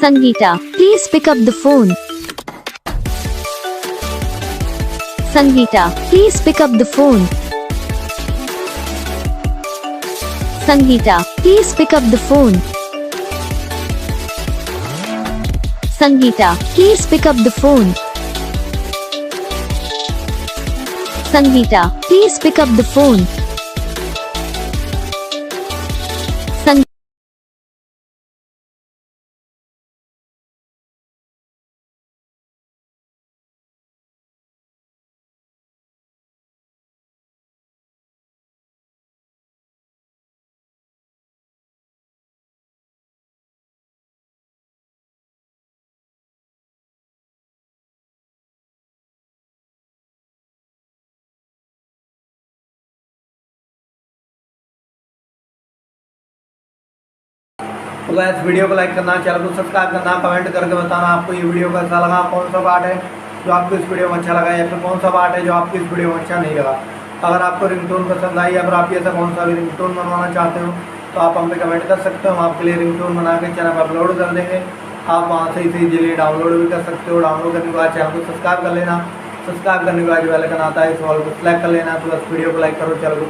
Sangita, please pick up the phone. Sangita, please pick up the phone. Sangita, please pick up the phone. Sangita, please pick up the phone. Sangita, please pick up the phone. Sang तो guys video को like करना, channel को subscribe करना, comment करके बताना आपको ये video कैसा लगा, कौन सा पार्ट है जो आपको इस वीडियो में अच्छा लगा या फिर कौन सा पार्ट है जो आपको इस वीडियो में अच्छा नहीं लगा। अगर आपको रिंगटोन पसंद आई या फिर आप ऐसा कौन सा भी रिंगटोन बनवाना चाहते हो तो आप हम पे कमेंट कर सकते हो। हम आपके लिए रिंगटोन बना के चैनल पर अपलोड कर देंगे। आप वहाँ से इसे इजीली डाउनलोड भी कर सकते हो। डाउनलोड करने के बाद चैनल को सब्सक्राइब कर लेना। सब्सक्राइब करने के बाद जो बेल आइकन आता है इस ऑल को सेलेक्ट कर लेना। तो बस वीडियो को लाइक करो, चैनल को